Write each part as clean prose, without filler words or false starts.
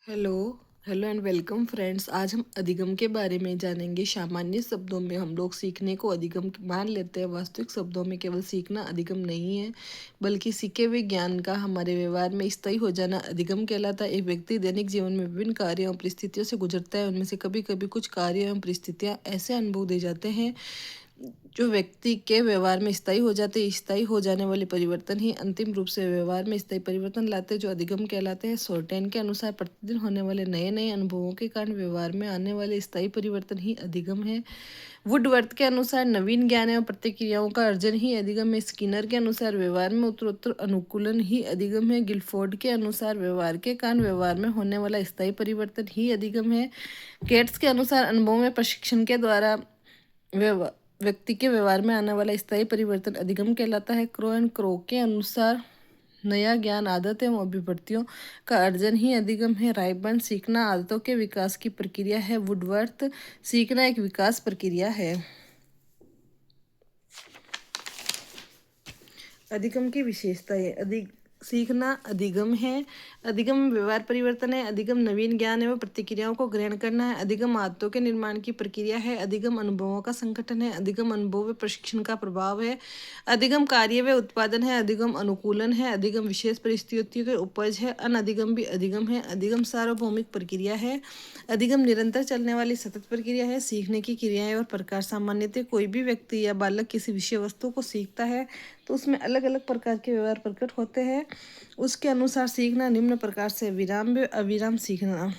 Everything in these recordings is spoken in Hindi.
Hello hello and welcome friends. आज हम अधिगम के बारे में जानेंगे। सामान्य शब्दों में हम लोग सीखने को अधिगम मान लेते हैं। वास्तविक शब्दों में केवल सीखना अधिगम नहीं है, बल्कि सीखे हुए ज्ञान का हमारे व्यवहार में स्थायी हो जाना अधिगम कहलाता है। एक व्यक्ति दैनिक जीवन में विभिन्न कार्यों और परिस्थितियों से गुजरता है। उनमें से कभी कभी कुछ कार्य एवं परिस्थितियाँ ऐसे अनुभव दे जाते हैं जो व्यक्ति के व्यवहार में स्थायी हो जाते हैं। स्थायी हो जाने वाले परिवर्तन ही अंतिम रूप से व्यवहार में स्थायी परिवर्तन लाते हैं, जो अधिगम कहलाते हैं। शॉर्टेन के अनुसार प्रतिदिन होने वाले नए नए अनुभवों के कारण व्यवहार में आने वाले स्थायी परिवर्तन ही अधिगम है। वुडवर्थ के अनुसार नवीन ज्ञान एवं प्रतिक्रियाओं का अर्जन ही अधिगम है। स्किनर के अनुसार व्यवहार में उत्तरोत्तर अनुकूलन ही अधिगम है। गिलफोर्ड के अनुसार व्यवहार के कारण व्यवहार में होने वाला स्थायी परिवर्तन ही अधिगम है। गेट्स के अनुसार अनुभव में प्रशिक्षण के द्वारा व्यक्ति के व्यवहार में आने वाला स्थायी परिवर्तन अधिगम कहलाता है। क्रो एंड क्रो के अनुसार नया ज्ञान आदत एवं अभिवृत्तियों का अर्जन ही अधिगम है। रायबर्न सीखना आदतों के विकास की प्रक्रिया है। वुडवर्थ सीखना एक विकास प्रक्रिया है। अधिगम की विशेषताएं। सीखना अधिगम है। अधिगम व्यवहार परिवर्तन है। अधिगम नवीन ज्ञान एवं प्रतिक्रियाओं को ग्रहण करना है। अधिगम आदतों के निर्माण की प्रक्रिया है। अधिगम अनुभवों का संगठन है। अधिगम अनुभव व प्रशिक्षण का प्रभाव है। अधिगम कार्य व उत्पादन है। अधिगम अनुकूलन है। अधिगम विशेष परिस्थितियों के उपज है। अनधिगम भी अधिगम है। अधिगम सार्वभौमिक प्रक्रिया है। अधिगम निरंतर चलने वाली सतत प्रक्रिया है। सीखने की क्रियाएं और प्रकार। सामान्यतः कोई भी व्यक्ति या बालक किसी विषय वस्तु को सीखता है तो उसमें अलग अलग प्रकार के व्यवहार प्रकट होते हैं। उसके अनुसार सीखना निम्न प्रकार से: विराम व अविराम सीखना।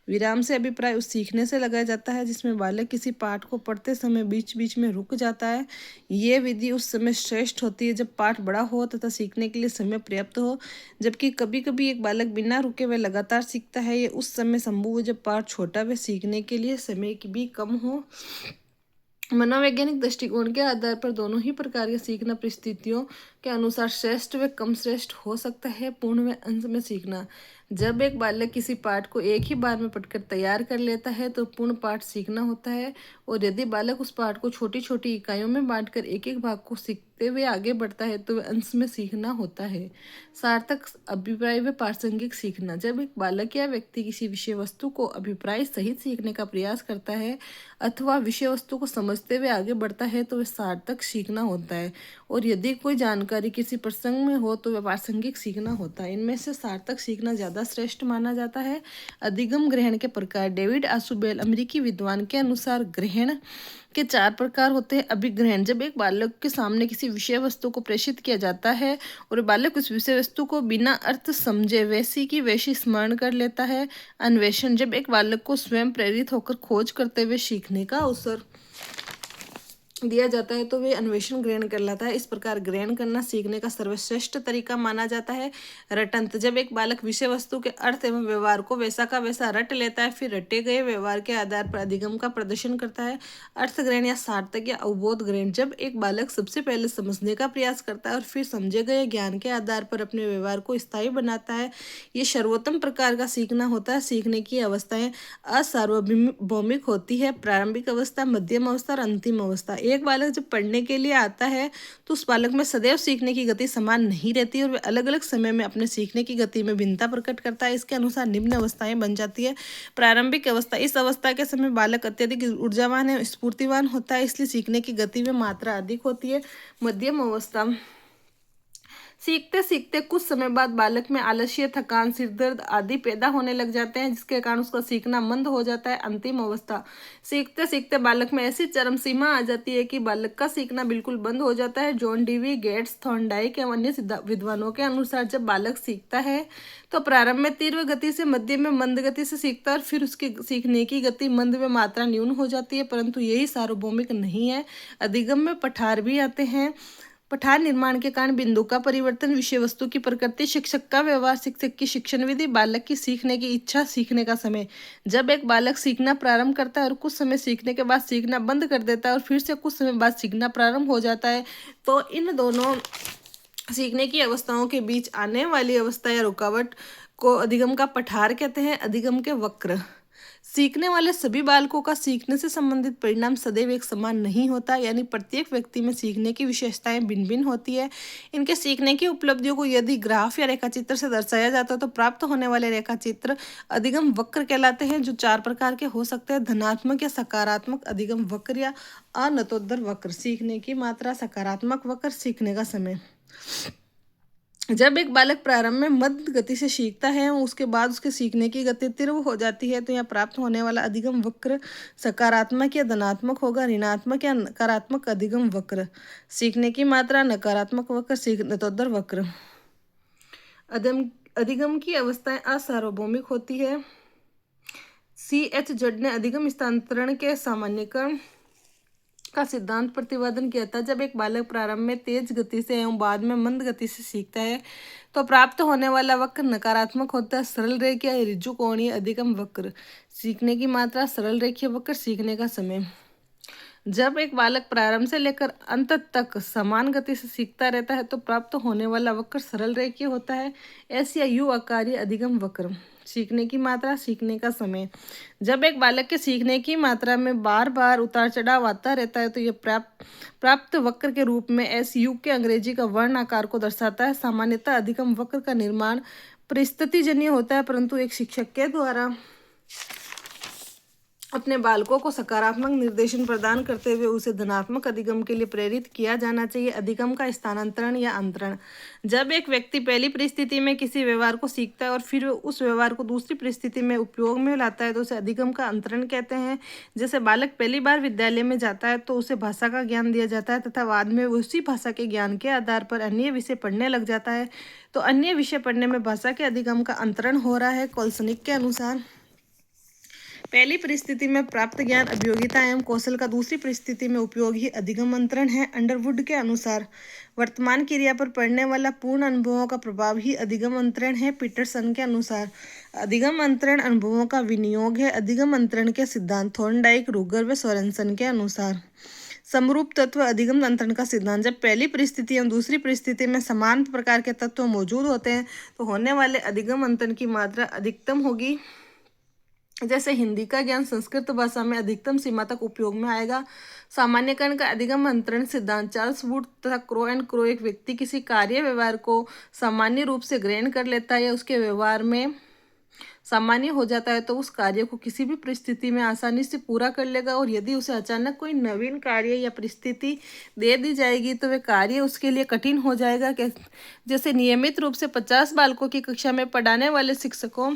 विराम से अभिप्राय उस सीखने से लगाया जाता है जिसमें बालक किसी पाठ को पढ़ते समय बीच बीच में रुक जाता है। ये विधि उस समय श्रेष्ठ होती है जब पाठ बड़ा हो तथा सीखने के लिए समय पर्याप्त हो, जबकि कभी कभी एक बालक बिना रुके हुए लगातार सीखता है। ये उस समय संभव है जब पाठ छोटा व सीखने के लिए समय की भी कम हो। मनोवैज्ञानिक दृष्टिकोण के आधार पर दोनों ही प्रकार के सीखना परिस्थितियों के अनुसार श्रेष्ठ व कम श्रेष्ठ हो सकता है। पूर्ण व अंश में सीखना। जब एक बालक किसी पाठ को एक ही बार में पढ़कर तैयार कर लेता है तो पूर्ण पाठ सीखना होता है, और यदि बालक उस पाठ को छोटी छोटी इकाइयों में बांटकर एक एक भाग को सीखते हुए आगे बढ़ता है तो वह अंश में सीखना होता है। सार्थक अभिप्राय व प्रासंगिक सीखना। जब एक बालक या व्यक्ति किसी विषय वस्तु को अभिप्राय सहित सीखने का प्रयास करता है अथवा विषय वस्तु को समझते हुए आगे बढ़ता है तो वह सार्थक सीखना होता है, और यदि कोई जानकारी किसी प्रसंग में हो तो वह प्रासंगिक सीखना होता है। इनमें से सार्थक सीखना ज़्यादा श्रेष्ठ माना जाता है। अधिगम ग्रहण के प्रकार। डेविड आशुबेल अमेरिकी विद्वान के अनुसार ग्रहण के 4 प्रकार होते हैं। अभिग्रहण: जब एक बालक के सामने किसी विषय वस्तु को प्रेषित किया जाता है और बालक उस विषय वस्तु को बिना अर्थ समझे वैसी की वैसी स्मरण कर लेता है। अन्वेषण: जब एक बालक को स्वयं प्रेरित होकर खोज करते हुए सीखने का अवसर दिया जाता है तो वे अन्वेषण ग्रहण कहलाता है। इस प्रकार ग्रहण करना सीखने का सर्वश्रेष्ठ तरीका माना जाता है। रटंत: जब एक बालक विषय वस्तु के अर्थ एवं व्यवहार को वैसा का वैसा रट लेता है, फिर रटे गए व्यवहार के आधार पर अधिगम का प्रदर्शन करता है। अर्थ ग्रहण या सार्थक या अवबोध ग्रहण: जब एक बालक सबसे पहले समझने का प्रयास करता है और फिर समझे गए ज्ञान के आधार पर अपने व्यवहार को स्थायी बनाता है, ये सर्वोत्तम प्रकार का सीखना होता है। सीखने की अवस्थाएं असार्वभौमिक होती है: प्रारंभिक अवस्था, मध्यम अवस्था और अंतिम अवस्था। एक बालक जब पढ़ने के लिए आता है तो उस बालक में सदैव सीखने की गति समान नहीं रहती और वह अलग अलग समय में अपने सीखने की गति में भिन्नता प्रकट करता है। इसके अनुसार निम्न अवस्थाएं बन जाती है। प्रारंभिक अवस्था: इस अवस्था के समय बालक अत्यधिक ऊर्जावान है, स्फूर्तिवान होता है, इसलिए सीखने की गति में मात्रा अधिक होती है। मध्यम अवस्था: सीखते सीखते कुछ समय बाद बालक में आलस्य, थकान, सिरदर्द आदि पैदा होने लग जाते हैं जिसके कारण उसका सीखना मंद हो जाता है। अंतिम अवस्था: सीखते सीखते बालक में ऐसी चरम सीमा आ जाती है कि बालक का सीखना बिल्कुल बंद हो जाता है। जॉन डीवी, गेट्स, थॉर्नडाइक एवं अन्य विद्वानों के अनुसार जब बालक सीखता है तो प्रारंभ में तीव्र गति से, मध्य में मंद गति से सीखता है और फिर उसकी सीखने की गति मंद में मात्रा न्यून हो जाती है, परंतु यही सार्वभौमिक नहीं है। अधिगम में पठार भी आते हैं। पठार निर्माण के कारण बिंदु का परिवर्तन, विषय वस्तु की प्रकृति, शिक्षक का व्यवहार, शिक्षक की शिक्षण विधि, बालक की सीखने की इच्छा, सीखने का समय। जब एक बालक सीखना प्रारंभ करता है और कुछ समय सीखने के बाद सीखना बंद कर देता है और फिर से कुछ समय बाद सीखना प्रारंभ हो जाता है तो इन दोनों सीखने की अवस्थाओं के बीच आने वाली अवस्था या रुकावट को अधिगम का पठार कहते हैं। अधिगम के वक्र। सीखने वाले सभी बालकों का सीखने से संबंधित परिणाम सदैव एक समान नहीं होता, यानी प्रत्येक व्यक्ति में सीखने की विशेषताएं भिन्न भिन्न होती है। इनके सीखने की उपलब्धियों को यदि ग्राफ या रेखाचित्र से दर्शाया जाता है तो प्राप्त होने वाले रेखाचित्र अधिगम वक्र कहलाते हैं, जो 4 प्रकार के हो सकते हैं: धनात्मक या सकारात्मक अधिगम वक्र या अनतोदर वक्र। सीखने की मात्रा, सकारात्मक वक्र, सीखने का समय। जब एक बालक प्रारंभ में मध्य गति से सीखता है और उसके बाद उसके सीखने की गति तीव्र हो जाती है तो यहाँ प्राप्त होने वाला अधिगम वक्र सकारात्मक या धनात्मक होगा, ऋणात्मक या नकारात्मक अधिगम वक्र। सीखने की मात्रा, नकारात्मक वक्र, सीखनतोदर वक्र। अधिगम की अवस्थाएं असार्वभौमिक होती है। C.H. जड ने अधिगम स्थानांतरण के सामान्यीकरण का सिद्धांत प्रतिपादन किया था। जब एक बालक प्रारंभ में तेज गति से एवं बाद में मंद गति से सीखता है तो प्राप्त होने वाला वक्र नकारात्मक होता है। सरल रेखीय या ऋजु कोणीय अधिगम वक्र। सीखने की मात्रा, सरल रेखीय वक्र, सीखने का समय। जब एक बालक प्रारंभ से लेकर अंत तक समान गति से सीखता रहता है तो प्राप्त होने वाला वक्र सरल रेखीय होता है। एस या यू आकारीय अधिगम वक्र। सीखने की मात्रा, सीखने का समय। जब एक बालक के सीखने की मात्रा में बार बार उतार चढ़ाव आता रहता है तो यह प्राप्त वक्र के रूप में एस यू के अंग्रेजी का वर्ण आकार को दर्शाता है। सामान्यतः अधिगम वक्र का निर्माण परिस्थितिजन्य होता है, परंतु एक शिक्षक के द्वारा अपने बालकों को सकारात्मक निर्देशन प्रदान करते हुए उसे धनात्मक अधिगम के लिए प्रेरित किया जाना चाहिए। अधिगम का स्थानांतरण या अंतरण। जब एक व्यक्ति पहली परिस्थिति में किसी व्यवहार को सीखता है और फिर उस व्यवहार को दूसरी परिस्थिति में उपयोग में लाता है तो उसे अधिगम का अंतरण कहते हैं। जैसे बालक पहली बार विद्यालय में जाता है तो उसे भाषा का ज्ञान दिया जाता है तथा बाद में उसी भाषा के ज्ञान के आधार पर अन्य विषय पढ़ने लग जाता है, तो अन्य विषय पढ़ने में भाषा के अधिगम का अंतरण हो रहा है। कोल्सनिक के अनुसार पहली परिस्थिति में प्राप्त ज्ञान, अभियोगिता एवं कौशल का दूसरी परिस्थिति में उपयोग ही अधिगम अंतरण है। अंडरवुड के अनुसार वर्तमान क्रिया पर पड़ने वाला पूर्ण अनुभवों का प्रभाव ही अधिगम अंतरण है। पीटरसन के अनुसार अधिगम अंतरण अनुभवों का विनियोग है। अधिगम अंतरण के सिद्धांत थॉर्नडाइक, रूगर व सोरेनसन के अनुसार समरूप तत्व अधिगम अंतरण का सिद्धांत। जब पहली परिस्थिति एवं दूसरी परिस्थिति में समान प्रकार के तत्व मौजूद होते हैं तो होने वाले अधिगम अंतरण की मात्रा अधिकतम होगी। जैसे हिंदी का ज्ञान संस्कृत भाषा में अधिकतम सीमा तक उपयोग में आएगा। सामान्यकरण का अधिगम अंतरण सिद्धांत। चार्ल्स वुड तथा क्रो एंड क्रो एक व्यक्ति किसी कार्य व्यवहार को सामान्य रूप से ग्रहण कर लेता है या उसके व्यवहार में सामान्य हो जाता है तो उस कार्य को किसी भी परिस्थिति में आसानी से पूरा कर लेगा, और यदि उसे अचानक कोई नवीन कार्य या परिस्थिति दे दी जाएगी तो वह कार्य उसके लिए कठिन हो जाएगा। जैसे नियमित रूप से 50 बालकों की कक्षा में पढ़ाने वाले शिक्षकों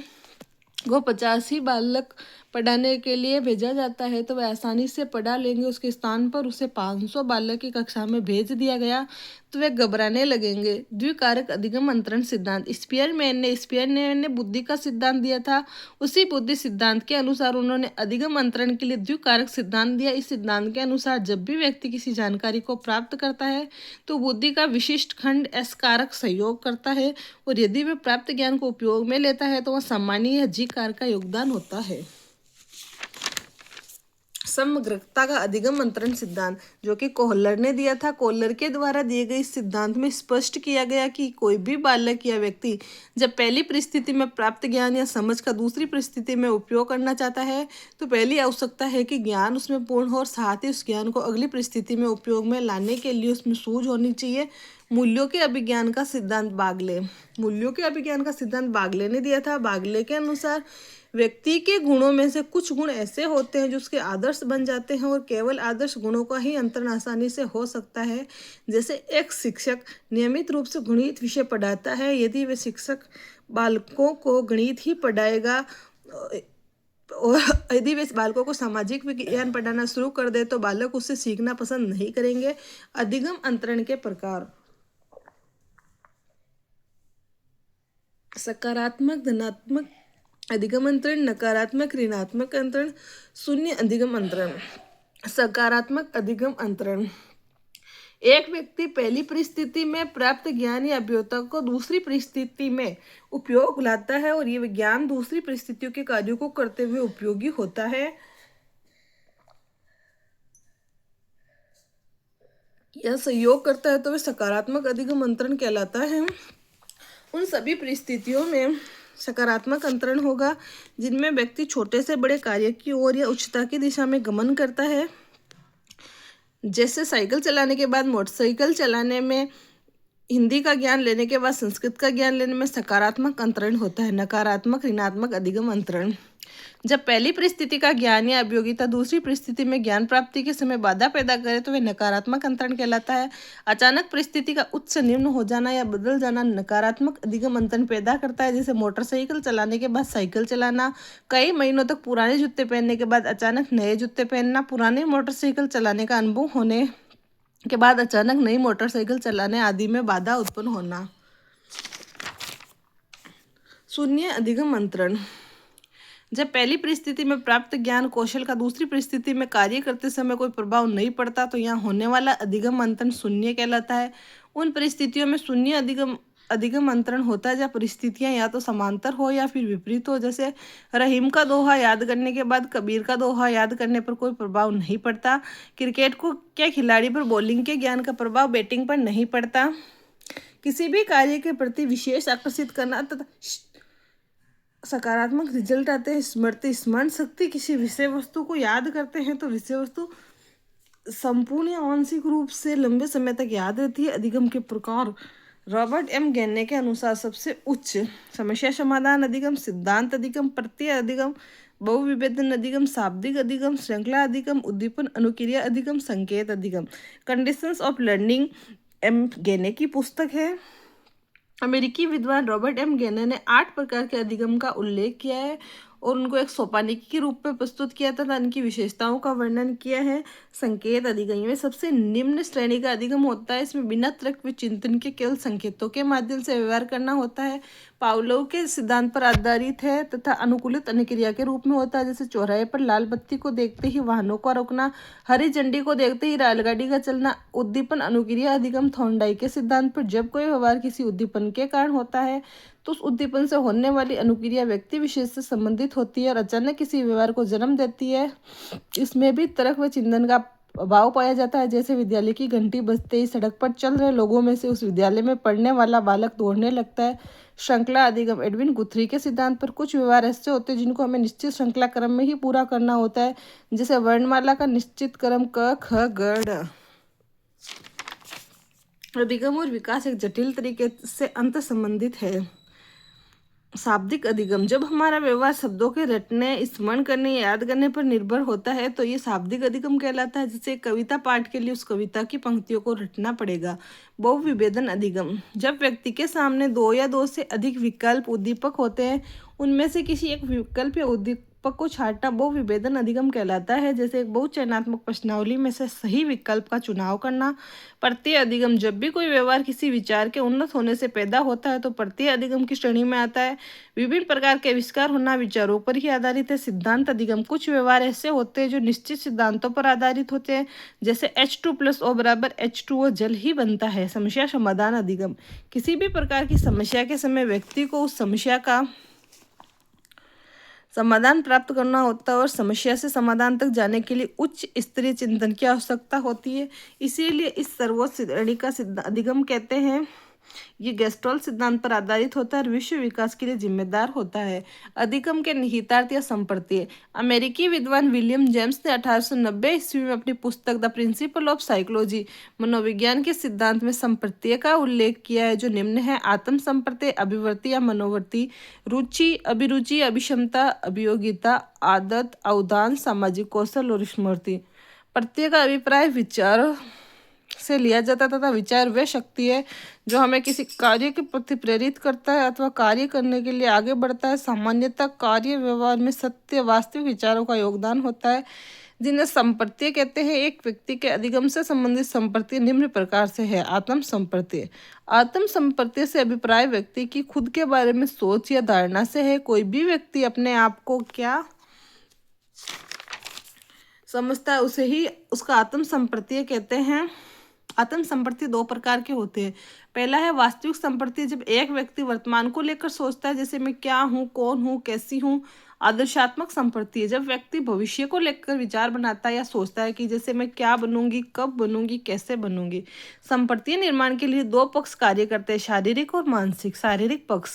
को 50 ही बालक पढ़ाने के लिए भेजा जाता है तो वह आसानी से पढ़ा लेंगे। उसके स्थान पर उसे 500 बालक की कक्षा में भेज दिया गया तो वे घबराने लगेंगे। द्विकारक अधिगम अंतरण सिद्धांत। स्पियरमैन ने बुद्धि का सिद्धांत दिया था। उसी बुद्धि सिद्धांत के अनुसार उन्होंने अधिगम अंतरण के लिए द्विकारक सिद्धांत दिया। इस सिद्धांत के अनुसार जब भी व्यक्ति किसी जानकारी को प्राप्त करता है तो बुद्धि का विशिष्ट खंड एस कारक सहयोग करता है, और यदि वह प्राप्त ज्ञान को उपयोग में लेता है तो वह सामान्य या जी कारक का योगदान होता है। समग्रता का अधिगम अंतरण सिद्धांत, जो कि कोहलर ने दिया था। कोहलर के द्वारा दिए गए इस सिद्धांत में स्पष्ट किया गया कि कोई भी बालक या व्यक्ति जब पहली परिस्थिति में प्राप्त ज्ञान या समझ का दूसरी परिस्थिति में उपयोग करना चाहता है तो पहली आवश्यकता है कि ज्ञान उसमें पूर्ण हो और साथ ही उस ज्ञान को अगली परिस्थिति में उपयोग में लाने के लिए उसमें सूझ होनी चाहिए। मूल्यों के अभिज्ञान का सिद्धांत बागले। मूल्यों के अभिज्ञान का सिद्धांत बागले ने दिया था। बागले के अनुसार व्यक्ति के गुणों में से कुछ गुण ऐसे होते हैं जो उसके आदर्श बन जाते हैं और केवल आदर्श गुणों का ही अंतरण आसानी से हो सकता है। जैसे एक शिक्षक नियमित रूप से गणित विषय पढ़ाता है, यदि वह शिक्षक बालकों को गणित ही पढ़ाएगा और यदि वे बालकों को सामाजिक विज्ञान पढ़ाना शुरू कर दे तो बालक उससे सीखना पसंद नहीं करेंगे। अधिगम अंतरण के प्रकार। सकारात्मक, धनात्मक अधिगम अंतरण, नकारात्मक ऋणात्मक अंतरण, शून्य अधिगम अंतरण। सकारात्मक अधिगम अंतरण। एक व्यक्ति पहली परिस्थिति में प्राप्त ज्ञान या अभियोगिता को दूसरी परिस्थिति में उपयोग लाता है और ये विज्ञान दूसरी परिस्थितियों के कार्यों को करते हुए उपयोगी होता है। यह सहयोग करता है तो वह सकारात्मक अधिगम अंतरण कहलाता है। उन सभी परिस्थितियों में सकारात्मक अंतरण होगा जिनमें व्यक्ति छोटे से बड़े कार्य की ओर या उच्चता की दिशा में गमन करता है। जैसे साइकिल चलाने के बाद मोटरसाइकिल चलाने में, हिंदी का ज्ञान लेने के बाद संस्कृत का ज्ञान लेने में सकारात्मक अंतरण होता है। नकारात्मक ऋणात्मक अधिगम अंतरण, जब पहली परिस्थिति का ज्ञान या अभियोगिता दूसरी परिस्थिति में ज्ञान प्राप्ति के समय बाधा पैदा करे तो वह नकारात्मक अंतरण कहलाता है। अचानक परिस्थिति का उच्च से निम्न हो जाना या बदल जाना नकारात्मक अधिगम अंतरण पैदा करता है। जैसे मोटरसाइकिल चलाने के बाद साइकिल चलाना, कई महीनों तक पुराने जूते पहनने के बाद अचानक नए जूते पहनना, पुराने मोटरसाइकिल चलाने का अनुभव होने के बाद अचानक नई मोटरसाइकिल चलाने आदि में बाधा उत्पन्न होना। शून्य अधिगम अंतरण, जब पहली परिस्थिति में प्राप्त ज्ञान कौशल का दूसरी परिस्थिति में कार्य करते समय कोई प्रभाव नहीं पड़ता तो यहाँ होने वाला अधिगम अंतरण शून्य कहलाता है। उन परिस्थितियों में शून्य अधिगम अंतरण होता है जब परिस्थितियां या तो समांतर हो या फिर विपरीत हो। जैसे रहीम का दोहा याद करने के बाद कबीर का दोहा याद करने पर कोई प्रभाव नहीं पड़ता। क्रिकेट को के खिलाड़ी पर बॉलिंग के ज्ञान का प्रभाव बैटिंग पर नहीं पड़ता। किसी भी कार्य के प्रति विशेष आकर्षित करना तथा सकारात्मक रिजल्ट आते हैं। स्मरण शक्ति, किसी विषय वस्तु को याद करते हैं तो विषय वस्तु संपूर्ण या आंशिक रूप से लंबे समय तक याद रहती है। अधिगम के प्रकार, रॉबर्ट एम गैने के अनुसार सबसे उच्च समस्या समाधान अधिगम, सिद्धांत अधिगम, प्रत्यय अधिगम, बहुविभेदन अधिगम, शाब्दिक अधिगम, श्रृंखला अधिगम, उद्दीपन अनुक्रिया अधिगम, संकेत अधिगम। Conditions of learning M Gagne की पुस्तक है। अमेरिकी विद्वान रॉबर्ट एम गैने ने 8 प्रकार के अधिगम का उल्लेख किया है और उनको एक सोपानिक के रूप में प्रस्तुत किया तथा इनकी विशेषताओं का वर्णन किया है। संकेत अधिगम में सबसे निम्न श्रेणी का अधिगम होता है। इसमें बिना तर्क व चिंतन के केवल संकेतों के माध्यम से व्यवहार करना होता है। पावलोव के सिद्धांत पर आधारित है तथा अनुकूलित अनुक्रिया के रूप में होता है। जैसे चौराहे पर लाल बत्ती को देखते ही वाहनों का रुकना, हरी झंडी को देखते ही रेलगाड़ी का चलना। उद्दीपन अनुक्रिया अधिगम थॉर्नडाइक के सिद्धांत पर जब कोई व्यवहार किसी उद्दीपन के कारण होता है तो उस उद्दीपन से होने वाली अनुक्रिया व्यक्ति विशेष से संबंधित होती है और अचानक किसी व्यवहार को जन्म देती है। इसमें भी तर्क व चिंतन का अभाव पाया जाता है। जैसे विद्यालय की घंटी बजते ही सड़क पर चल रहे लोगों में से उस विद्यालय में पढ़ने वाला बालक दौड़ने लगता है। श्रृंखला अधिगम एडविन गुथ्री के सिद्धांत पर कुछ व्यवहार ऐसे होते हैं जिनको हमें निश्चित श्रृंखला क्रम में ही पूरा करना होता है। जैसे वर्णमाला का निश्चित क्रम क ख ग ढ। अधिगम और विकास एक जटिल तरीके से अंत संबंधित है। शाब्दिक अधिगम, जब हमारा व्यवहार शब्दों के रटने, स्मरण करने, याद करने पर निर्भर होता है तो ये शाब्दिक अधिगम कहलाता है। जैसे कविता पाठ के लिए उस कविता की पंक्तियों को रटना पड़ेगा। बहुविभेदन अधिगम, जब व्यक्ति के सामने 2 या 2 से अधिक विकल्प उद्दीपक होते हैं उनमें से किसी एक विकल्प या उद्दीपक को छांटना बहुविभेदन अधिगम कहलाता है। जैसे एक बहुचयनात्मक प्रश्नावली में से सही विकल्प का चुनाव करना। प्रत्यय अधिगम, जब भी कोई व्यवहार किसी विचार के उन्नत होने से पैदा होता है तो प्रत्यय अधिगम की श्रेणी में आता है। विभिन्न प्रकार के आविष्कार होना विचारों पर ही आधारित है। सिद्धांत अधिगम, कुछ व्यवहार ऐसे होते हैं जो निश्चित सिद्धांतों पर आधारित होते हैं। जैसे H2+O = H2O जल ही बनता है। समस्या समाधान अधिगम, किसी भी प्रकार की समस्या के समय व्यक्ति को उस समस्या का समाधान प्राप्त करना होता है और समस्या से समाधान तक जाने के लिए उच्च स्तरीय चिंतन की आवश्यकता होती है। इसीलिए इस सर्वोच्च श्रेणी का अधिगम कहते हैं। ये गेस्टॉल सिद्धांत पर आधारित होता है और विश्व विकास के लिए जिम्मेदार होता है। अधिगम के निहितार्थ या संप्रत्यय, अमेरिकी विद्वान विलियम जेम्स ने 1890 ईस्वी में अपनी पुस्तक द प्रिंसिपल ऑफ साइकोलॉजी मनोविज्ञान के सिद्धांत में संप्रत्यय का उल्लेख किया है जो निम्न है। आत्म संप्रत्यय, अभिवृत्ति या मनोवृत्ति, रुचि, अभिरुचि, अभिक्षमता, अभियोगिता, आदत, अवधान, सामाजिक कौशल और स्मृति। प्रत्यय का अभिप्राय विचार से लिया जाता तथा विचार वह शक्ति है जो हमें किसी कार्य के प्रति प्रेरित करता है अथवा कार्य करने के लिए आगे बढ़ता है। सामान्यतः कार्य व्यवहार में सत्य वास्तविक विचारों का योगदान होता है जिन्हें संप्रत्यय कहते हैं। एक व्यक्ति के अधिगम से संबंधित संप्रत्यय निम्न प्रकार से है। आत्म संप्रत्यय, आत्म संप्रत्यय से अभिप्राय व्यक्ति की खुद के बारे में सोच या धारणा से है। कोई भी व्यक्ति अपने आप को क्या समझता है उसे ही उसका आत्म संप्रत्यय कहते हैं। आत्म संप्रत्यय 2 प्रकार के होते हैं। पहला है वास्तविक संप्रत्यय, जब एक व्यक्ति वर्तमान को लेकर सोचता है जैसे मैं क्या हूँ, कौन हूँ, कैसी हूँ। आदर्शात्मक संप्रत्यय, जब व्यक्ति भविष्य को लेकर विचार बनाता है या सोचता है कि जैसे मैं क्या बनूंगी, कब बनूंगी, कैसे बनूंगी। संप्रत्यय निर्माण के लिए 2 पक्ष कार्य करते हैं, शारीरिक और मानसिक। शारीरिक पक्ष,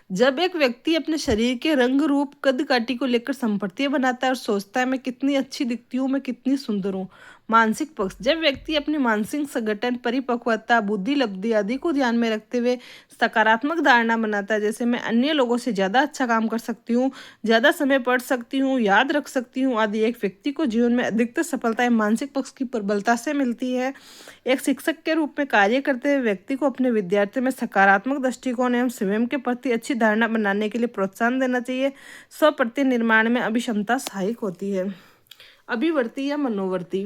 जब एक व्यक्ति अपने शरीर के रंग रूप कद काठी को लेकर संपत्तियां बनाता है और सोचता है मैं कितनी अच्छी दिखती हूँ, मैं कितनी सुंदर हूँ। मानसिक पक्ष, जब व्यक्ति अपनी मानसिक संगठन, परिपक्वता, बुद्धि लब्धि आदि को ध्यान में रखते हुए सकारात्मक धारणा बनाता है, जैसे मैं अन्य लोगों से ज्यादा अच्छा काम कर सकती हूँ, ज्यादा समय पढ़ सकती हूँ, याद रख सकती हूँ आदि, एक व्यक्ति को जीवन में अधिकतर सफलताएं मानसिक पक्ष की प्रबलता से मिलती है। एक शिक्षक के रूप में कार्य करते हुए व्यक्ति को अपने विद्यार्थियों में सकारात्मक दृष्टिकोण एवं स्वयं के प्रति अच्छी धारणा बनाने के लिए प्रोत्साहन देना चाहिए। स्व प्रति निर्माण में अभिक्षमता सहायक होती है। अभिवर्ती या मनोवर्ती,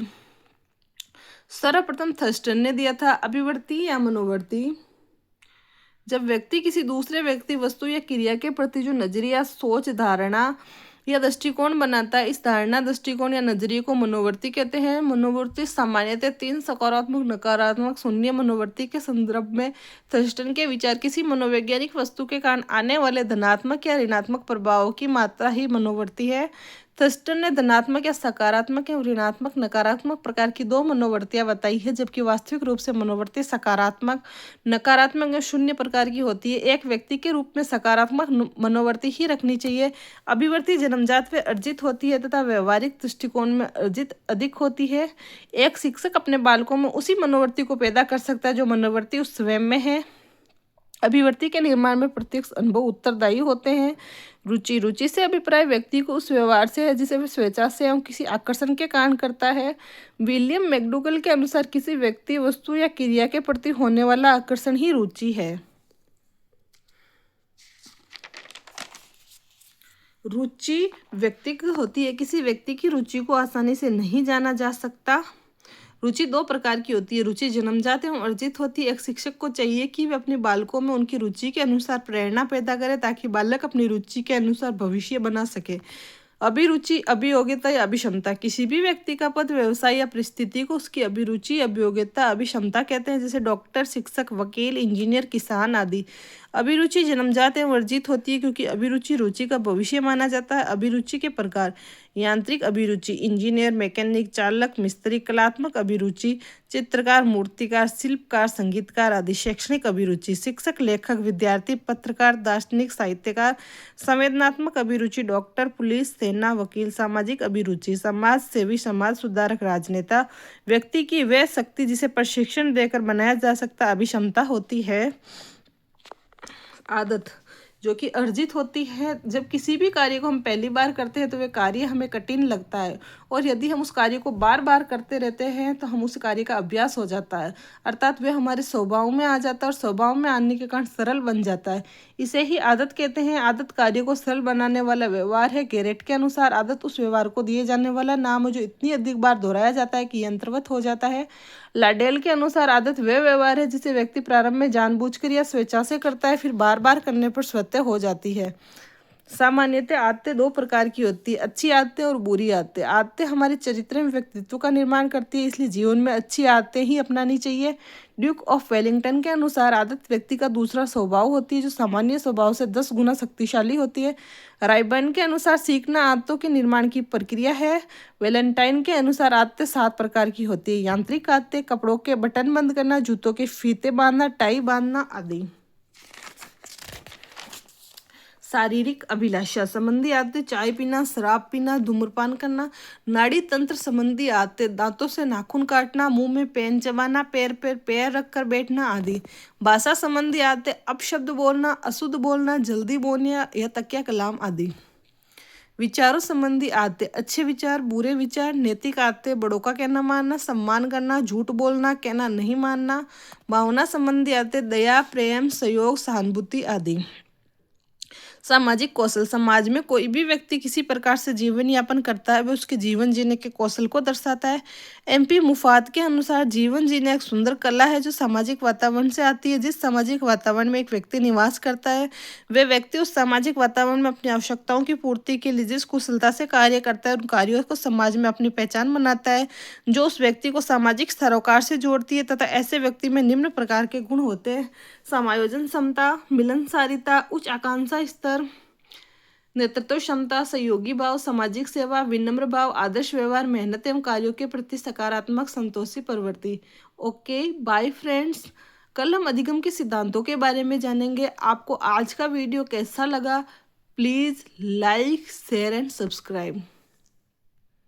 सर्वप्रथम थर्स्टन ने दिया था। अभिवर्ती या मनोवर्ती, जब व्यक्ति किसी दूसरे व्यक्ति, वस्तु या क्रिया के प्रति जो नजरिया, सोच, धारणा या दृष्टिकोण बनाता है, इस धारणा, दृष्टिकोण या नजरिए को मनोवर्ती कहते हैं। मनोवर्ती सामान्यतः 3 सकारात्मक, नकारात्मक, शून्य मनोवर्ती के संदर्भ में थर्स्टन के विचार किसी मनोवैज्ञानिक वस्तु के कारण आने वाले धनात्मक या ऋणात्मक प्रभावों की मात्रा ही मनोवर्ती है। थर्स्टन ने धनात्मक या सकारात्मक एवं ऋणात्मक, नकारात्मक प्रकार की 2 मनोवर्तियां बताई है, जबकि वास्तविक रूप से मनोवर्ती सकारात्मक, नकारात्मक या शून्य प्रकार की होती है। एक व्यक्ति के रूप में सकारात्मक मनोवर्ती ही रखनी चाहिए। अभिवर्ती जन्मजात व अर्जित होती है तथा व्यवहारिक दृष्टिकोण में अर्जित अधिक होती है। एक शिक्षक अपने बालकों में उसी मनोवर्ती को पैदा कर सकता है जो मनोवर्ती उस स्वयं में है। अभिवर्ती के निर्माण में प्रत्यक्ष अनुभव उत्तरदायी होते हैं। रुचि, रुचि से अभिप्राय व्यक्ति को उस व्यवहार से है जिसे वह स्वेच्छा से एवं किसी आकर्षण के कारण करता है। विलियम मैकडूगल के अनुसार किसी व्यक्ति, वस्तु या क्रिया के प्रति होने वाला आकर्षण ही रुचि है। रुचि व्यक्तिगत होती है। किसी व्यक्ति की रुचि को आसानी से नहीं जाना जा सकता। रुचि 2 प्रकार की होती है। रुचि जन्मजात एवं अर्जित होती है। एक शिक्षक को चाहिए कि वे अपने बालकों में उनकी रुचि के अनुसार प्रेरणा पैदा करें ताकि बालक अपनी रुचि के अनुसार भविष्य बना सके। अभिरुचि, अभियोग्यता या अभिक्षमता, किसी भी व्यक्ति का पद, व्यवसाय या परिस्थिति को उसकी अभिरुचि, अभियोग्यता, अभिक्षमता कहते हैं, जैसे डॉक्टर, शिक्षक, वकील, इंजीनियर, किसान आदि। अभिरुचि जन्मजात एवं वर्जित होती है क्योंकि अभिरुचि रुचि का भविष्य माना जाता है। अभिरुचि के प्रकार, यांत्रिक अभिरुचि, इंजीनियर, मैकेनिक, चालक, मिस्त्री। कलात्मक अभिरुचि, चित्रकार, मूर्तिकार, शिल्पकार, संगीतकार आदि। शैक्षणिक अभिरुचि, शिक्षक, लेखक, विद्यार्थी, पत्रकार, दार्शनिक, साहित्यकार। संवेदनात्मक अभिरुचि, डॉक्टर, पुलिस, सेना, वकील। सामाजिक अभिरुचि, समाज सेवी, समाज सुधारक, राजनेता। व्यक्ति की वह शक्ति जिसे प्रशिक्षण देकर बनाया जा सकता अभिक्षमता होती है। आदत, जो कि अर्जित होती है। जब किसी भी कार्य को हम पहली बार करते हैं तो वह कार्य हमें कठिन लगता है, और यदि हम उस कार्य को बार बार करते रहते हैं तो हम उस कार्य का अभ्यास हो जाता है, अर्थात वह हमारे स्वभाव में आ जाता है और स्वभाव में आने के कारण सरल बन जाता है। इसे ही आदत कहते हैं। आदत कार्य को सरल बनाने वाला व्यवहार है। गेरेट के अनुसार आदत उस व्यवहार को दिए जाने वाला नाम है जो इतनी अधिक बार दोहराया जाता है कि यंत्रवत हो जाता है। लाडेल के अनुसार आदत वह व्यवहार है जिसे व्यक्ति प्रारंभ में जानबूझकर या स्वेच्छा से करता है, फिर बार बार करने पर स्वतः हो जाती है। सामान्यतः आदतें 2 प्रकार की होती है, अच्छी आदतें और बुरी आदतें। आदतें हमारे चरित्र में व्यक्तित्व का निर्माण करती है, इसलिए जीवन में अच्छी आदतें ही अपनानी चाहिए। ड्यूक ऑफ वेलिंगटन के अनुसार आदत व्यक्ति का दूसरा स्वभाव होती है जो सामान्य स्वभाव से 10 गुना शक्तिशाली होती है। रायबर्न के अनुसार सीखना आदतों के निर्माण की प्रक्रिया है। वेलेंटाइन के अनुसार आदतें 7 प्रकार की होती है। यांत्रिक आदतें, कपड़ों के बटन बंद करना, जूतों के फीते बांधना, टाई बांधना आदि। शारीरिक अभिलाषा संबंधी आदतें, चाय पीना, शराब पीना, धूम्रपान करना। नाड़ी तंत्र संबंधी आदतें, दांतों से नाखून काटना, मुंह में पेन चबाना, पैर पर पैर रखकर बैठना आदि। भाषा संबंधी आदतें, अपशब्द बोलना, अशुद्ध बोलना, जल्दी बोलना या तकिया कलाम आदि। विचारों संबंधी आदतें, अच्छे विचार, बुरे विचार। नैतिक आदतें, बड़ों का कहना मानना, सम्मान करना, झूठ बोलना, कहना नहीं मानना। भावना संबंधी आदतें, दया, प्रेम, सहयोग, सहानुभूति आदि। सामाजिक कौशल, समाज में कोई भी व्यक्ति किसी प्रकार से जीवन यापन करता है वह उसके जीवन जीने के कौशल को दर्शाता है। MP मुफाद के अनुसार जीवन जीना एक सुंदर कला है जो सामाजिक वातावरण से आती है। जिस सामाजिक वातावरण में एक व्यक्ति निवास करता है वह व्यक्ति उस सामाजिक वातावरण में अपनी आवश्यकताओं की पूर्ति के लिए जिस कुशलता से कार्य करता है उन कार्यों को समाज में अपनी पहचान बनाता है जो उस व्यक्ति को सामाजिक सरोकार से जोड़ती है, तथा ऐसे व्यक्ति में निम्न प्रकार के गुण होते हैं: समायोजन क्षमता, मिलनसारिता, उच्च आकांक्षा स्तर, नेतृत्व क्षमता, सहयोगी भाव, सामाजिक सेवा, विनम्र भाव, आदर्श व्यवहार, मेहनत एवं कार्यों के प्रति सकारात्मक, संतोषी प्रवृत्ति। Okay, bye friends. कल हम अधिगम के सिद्धांतों के बारे में जानेंगे। आपको आज का वीडियो कैसा लगा? Please like, share and subscribe.